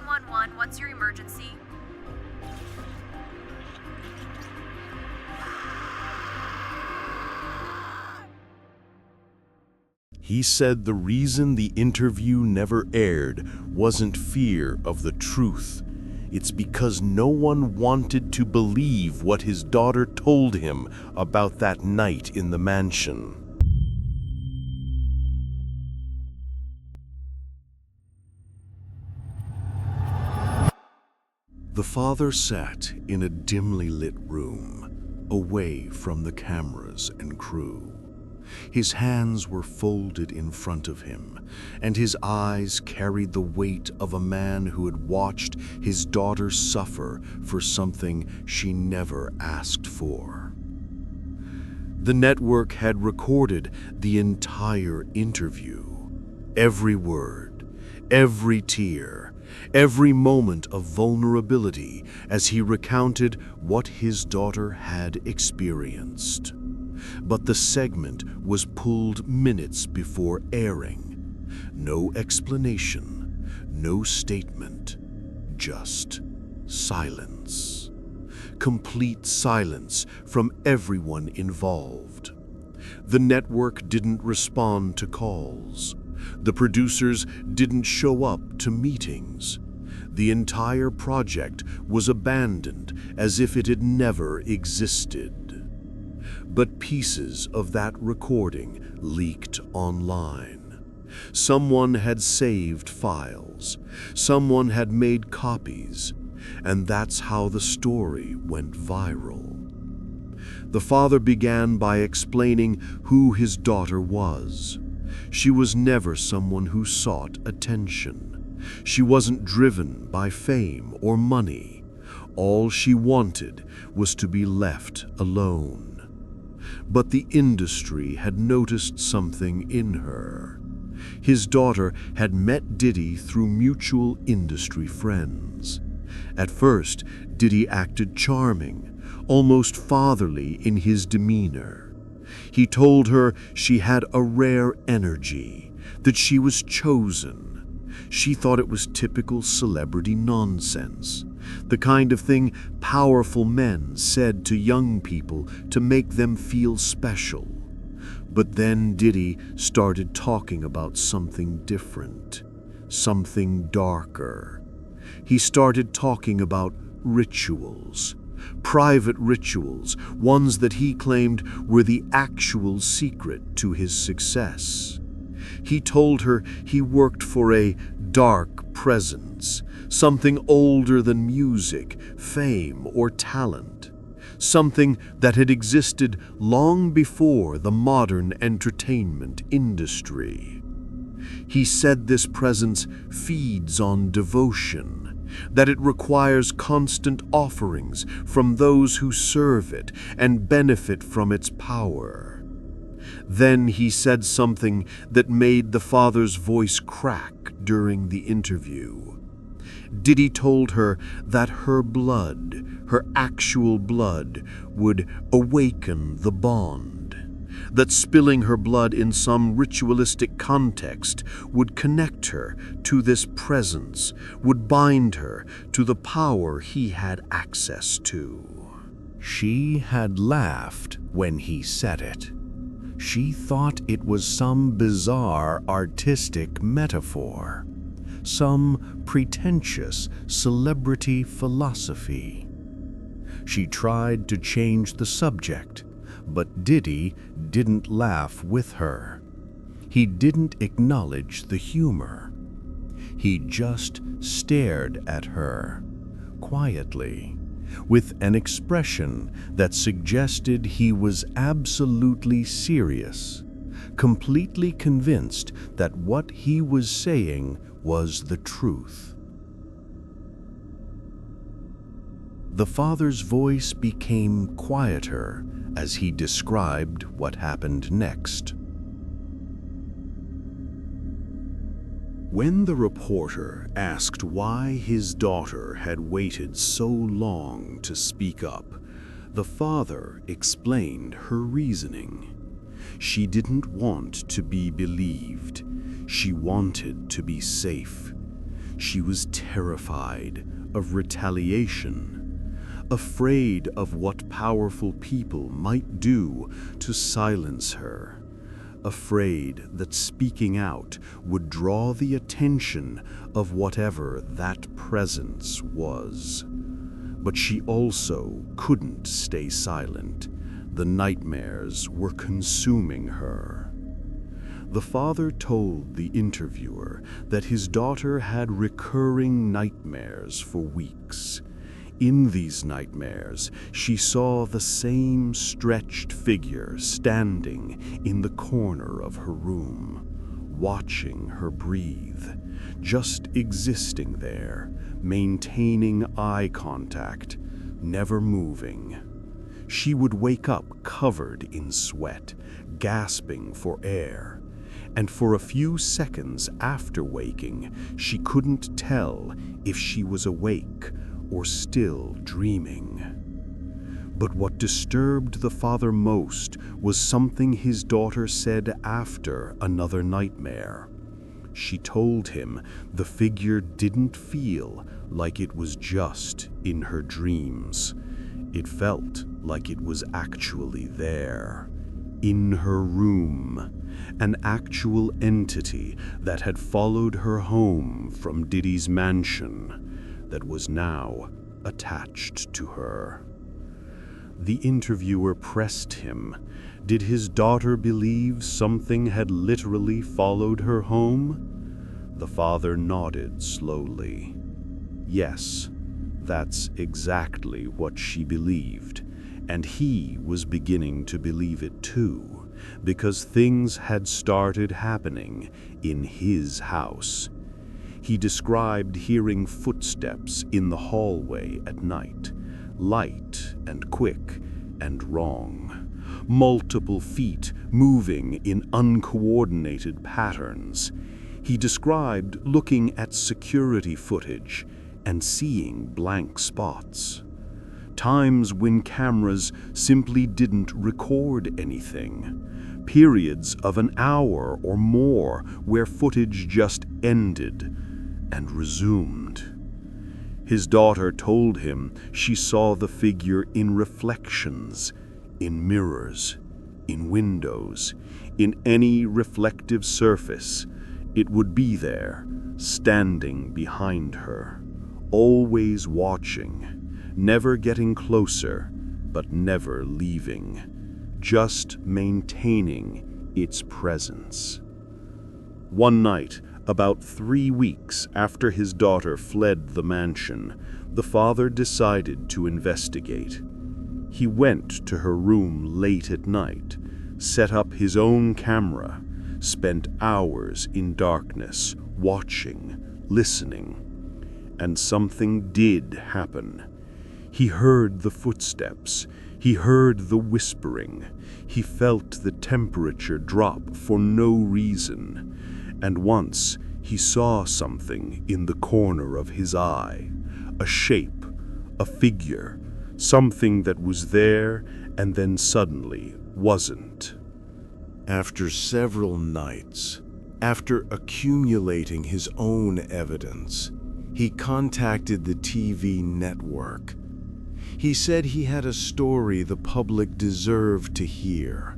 911, what's your emergency? He said the reason the interview never aired wasn't fear of the truth. It's because no one wanted to believe what his daughter told him about that night in the mansion. The father sat in a dimly lit room, away from the cameras and crew. His hands were folded in front of him, and his eyes carried the weight of a man who had watched his daughter suffer for something she never asked for. The network had recorded the entire interview. Every word, every tear, every moment of vulnerability as he recounted what his daughter had experienced. But the segment was pulled minutes before airing. No explanation, no statement, just silence. Complete silence from everyone involved. The network didn't respond to calls. The producers didn't show up to meetings. The entire project was abandoned as if it had never existed. But pieces of that recording leaked online. Someone had saved files. Someone had made copies. And that's how the story went viral. The father began by explaining who his daughter was. She was never someone who sought attention. She wasn't driven by fame or money. All she wanted was to be left alone. But the industry had noticed something in her. His daughter had met Diddy through mutual industry friends. At first, Diddy acted charming, almost fatherly in his demeanor. He told her she had a rare energy, that she was chosen. She thought it was typical celebrity nonsense, the kind of thing powerful men said to young people to make them feel special. But then Diddy started talking about something different, something darker. He started talking about rituals, private rituals, ones that he claimed were the actual secret to his success. He told her he worked for a dark presence, something older than music, fame, or talent, something that had existed long before the modern entertainment industry. He said this presence feeds on devotion, that it requires constant offerings from those who serve it and benefit from its power. Then he said something that made the father's voice crack during the interview. Diddy told her that her blood, her actual blood, would awaken the bond. That spilling her blood in some ritualistic context would connect her to this presence, would bind her to the power he had access to. She had laughed when he said it. She thought it was some bizarre artistic metaphor, some pretentious celebrity philosophy. She tried to change the subject, but Diddy didn't laugh with her. He didn't acknowledge the humor. He just stared at her, quietly, with an expression that suggested he was absolutely serious, completely convinced that what he was saying was the truth. The father's voice became quieter as he described what happened next. When the reporter asked why his daughter had waited so long to speak up, the father explained her reasoning. She didn't want to be believed. She wanted to be safe. She was terrified of retaliation, afraid of what powerful people might do to silence her, afraid that speaking out would draw the attention of whatever that presence was. But she also couldn't stay silent. The nightmares were consuming her. The father told the interviewer that his daughter had recurring nightmares for weeks. In these nightmares, she saw the same stretched figure standing in the corner of her room, watching her breathe, just existing there, maintaining eye contact, never moving. She would wake up covered in sweat, gasping for air, and for a few seconds after waking, she couldn't tell if she was awake or still dreaming. But what disturbed the father most was something his daughter said after another nightmare. She told him the figure didn't feel like it was just in her dreams. It felt like it was actually there, in her room, an actual entity that had followed her home from Diddy's mansion, that was now attached to her. The interviewer pressed him. Did his daughter believe something had literally followed her home? The father nodded slowly. Yes, that's exactly what she believed, and he was beginning to believe it too, because things had started happening in his house. He described hearing footsteps in the hallway at night, light and quick and wrong. Multiple feet moving in uncoordinated patterns. He described looking at security footage and seeing blank spots. Times when cameras simply didn't record anything. Periods of an hour or more where footage just ended and resumed. His daughter told him she saw the figure in reflections, in mirrors, in windows, in any reflective surface. It would be there, standing behind her, always watching, never getting closer, but never leaving, just maintaining its presence. One night, about 3 weeks after his daughter fled the mansion, the father decided to investigate. He went to her room late at night, set up his own camera, spent hours in darkness, watching, listening. And something did happen. He heard the footsteps. He heard the whispering. He felt the temperature drop for no reason. And once he saw something in the corner of his eye, a shape, a figure, something that was there and then suddenly wasn't. After several nights, after accumulating his own evidence, he contacted the TV network. He said he had a story the public deserved to hear,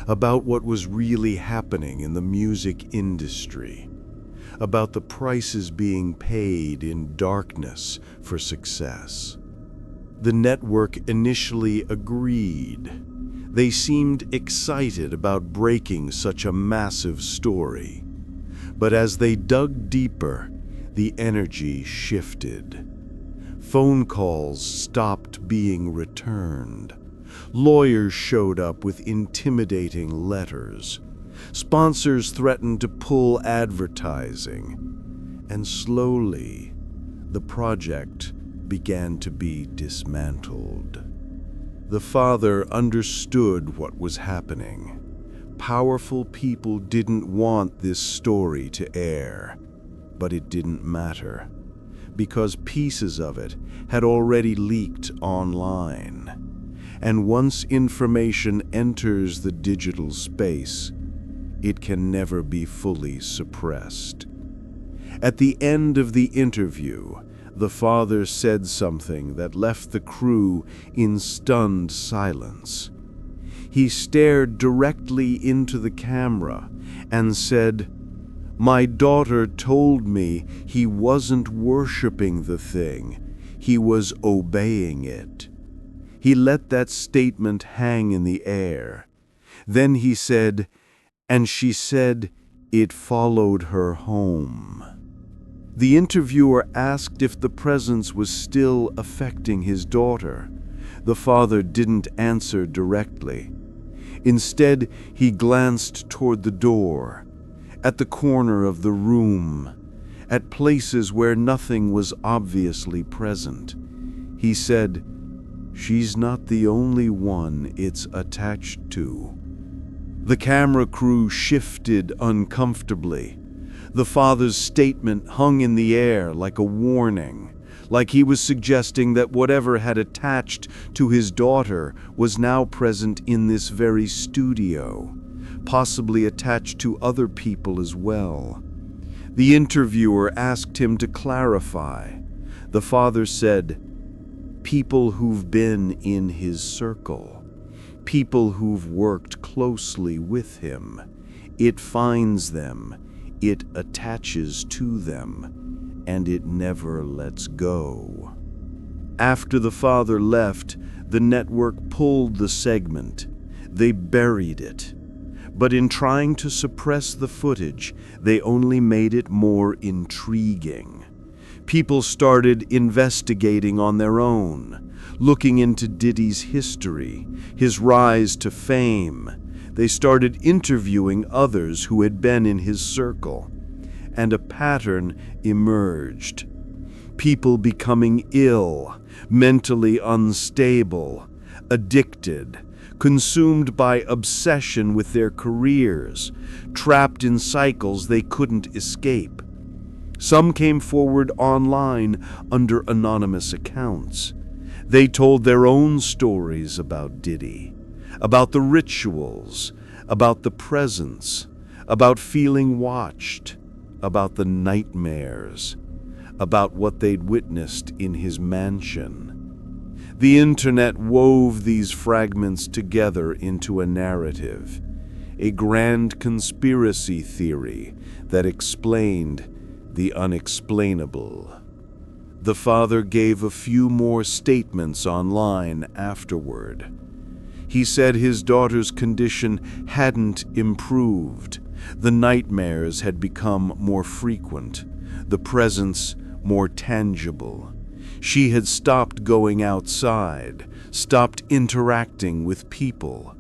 about what was really happening in the music industry, about the prices being paid in darkness for success. The network initially agreed. They seemed excited about breaking such a massive story. But as they dug deeper, the energy shifted. Phone calls stopped being returned. Lawyers showed up with intimidating letters. Sponsors threatened to pull advertising. And slowly, the project began to be dismantled. The father understood what was happening. Powerful people didn't want this story to air, but it didn't matter, because pieces of it had already leaked online. And once information enters the digital space, it can never be fully suppressed. At the end of the interview, the father said something that left the crew in stunned silence. He stared directly into the camera and said, "My daughter told me he wasn't worshiping the thing, he was obeying it." He let that statement hang in the air. Then he said, "And she said it followed her home." The interviewer asked if the presence was still affecting his daughter. The father didn't answer directly. Instead, he glanced toward the door, at the corner of the room, at places where nothing was obviously present. He said, "She's not the only one it's attached to." The camera crew shifted uncomfortably. The father's statement hung in the air like a warning, like he was suggesting that whatever had attached to his daughter was now present in this very studio, possibly attached to other people as well. The interviewer asked him to clarify. The father said, "People who've been in his circle, people who've worked closely with him. It finds them, it attaches to them, and it never lets go." After the father left, the network pulled the segment. They buried it. But in trying to suppress the footage, they only made it more intriguing. People started investigating on their own, looking into Diddy's history, his rise to fame. They started interviewing others who had been in his circle, and a pattern emerged. People becoming ill, mentally unstable, addicted, consumed by obsession with their careers, trapped in cycles they couldn't escape. Some came forward online under anonymous accounts. They told their own stories about Diddy, about the rituals, about the presence, about feeling watched, about the nightmares, about what they'd witnessed in his mansion. The internet wove these fragments together into a narrative, a grand conspiracy theory that explained the unexplainable. The father gave a few more statements online afterward. He said his daughter's condition hadn't improved. The nightmares had become more frequent, the presence more tangible. She had stopped going outside, stopped interacting with people.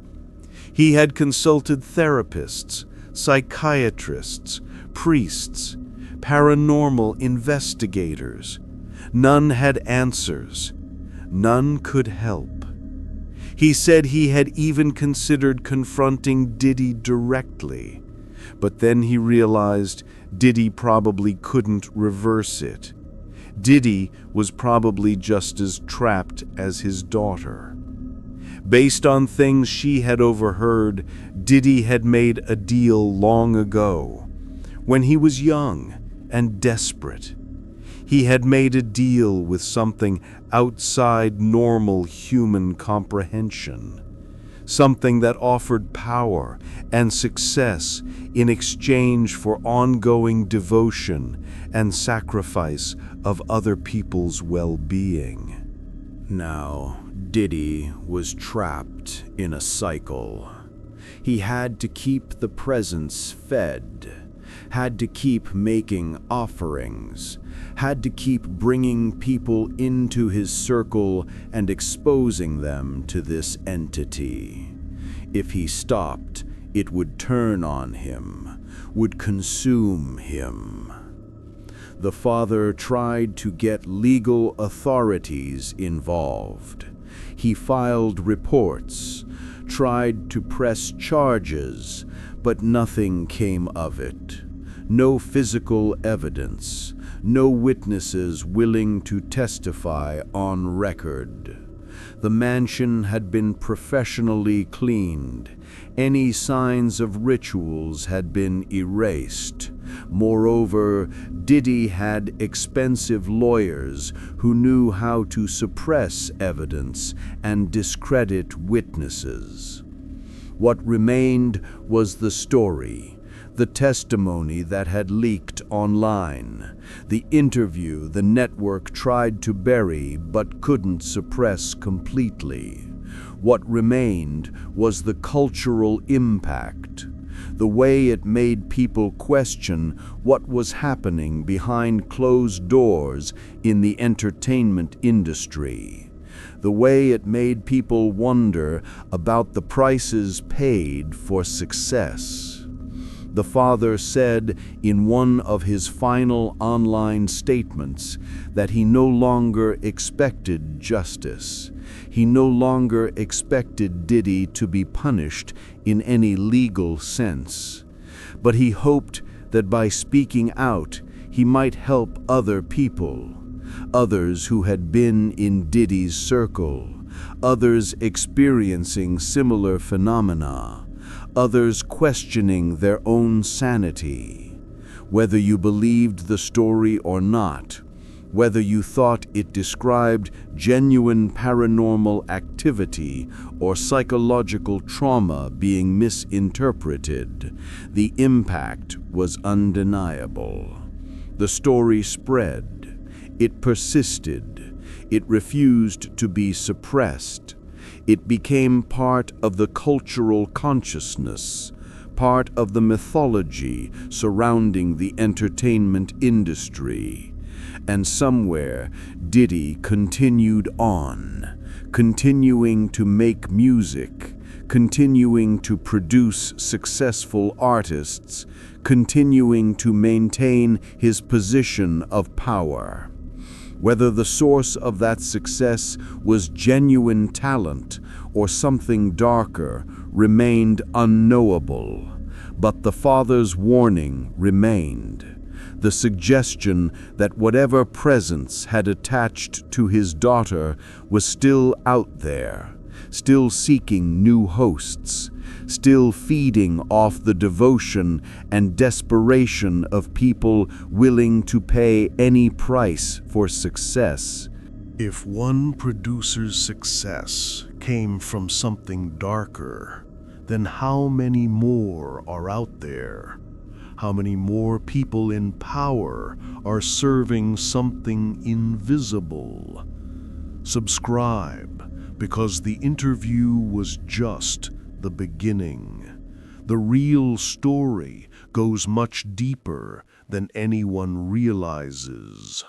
He had consulted therapists, psychiatrists, priests, paranormal investigators. None had answers. None could help. He said he had even considered confronting Diddy directly, but then he realized Diddy probably couldn't reverse it. Diddy was probably just as trapped as his daughter. Based on things she had overheard, Diddy had made a deal long ago, when he was young and desperate. He had made a deal with something outside normal human comprehension, something that offered power and success in exchange for ongoing devotion and sacrifice of other people's well-being. Now, Diddy was trapped in a cycle. He had to keep the presence fed, had to keep making offerings, had to keep bringing people into his circle and exposing them to this entity. If he stopped, it would turn on him, would consume him. The father tried to get legal authorities involved. He filed reports, tried to press charges, but nothing came of it. No physical evidence, no witnesses willing to testify on record. The mansion had been professionally cleaned, Any signs of rituals had been erased. Moreover, Diddy had expensive lawyers who knew how to suppress evidence and discredit witnesses. What remained was the story, the testimony that had leaked online, the interview the network tried to bury but couldn't suppress completely. What remained was the cultural impact, the way it made people question what was happening behind closed doors in the entertainment industry, the way it made people wonder about the prices paid for success. The father said in one of his final online statements that he no longer expected justice. He no longer expected Diddy to be punished in any legal sense. But he hoped that by speaking out, he might help other people, others who had been in Diddy's circle, others experiencing similar phenomena, others questioning their own sanity. Whether you believed the story or not, whether you thought it described genuine paranormal activity or psychological trauma being misinterpreted, the impact was undeniable. The story spread. It persisted. It refused to be suppressed. It became part of the cultural consciousness, part of the mythology surrounding the entertainment industry. And somewhere, Diddy continued on, continuing to make music, continuing to produce successful artists, continuing to maintain his position of power. Whether the source of that success was genuine talent or something darker remained unknowable, but the father's warning remained. The suggestion that whatever presence had attached to his daughter was still out there, still seeking new hosts, still feeding off the devotion and desperation of people willing to pay any price for success. If one producer's success came from something darker, then how many more are out there? How many more people in power are serving something invisible? Subscribe, because the interview was just the beginning. The real story goes much deeper than anyone realizes.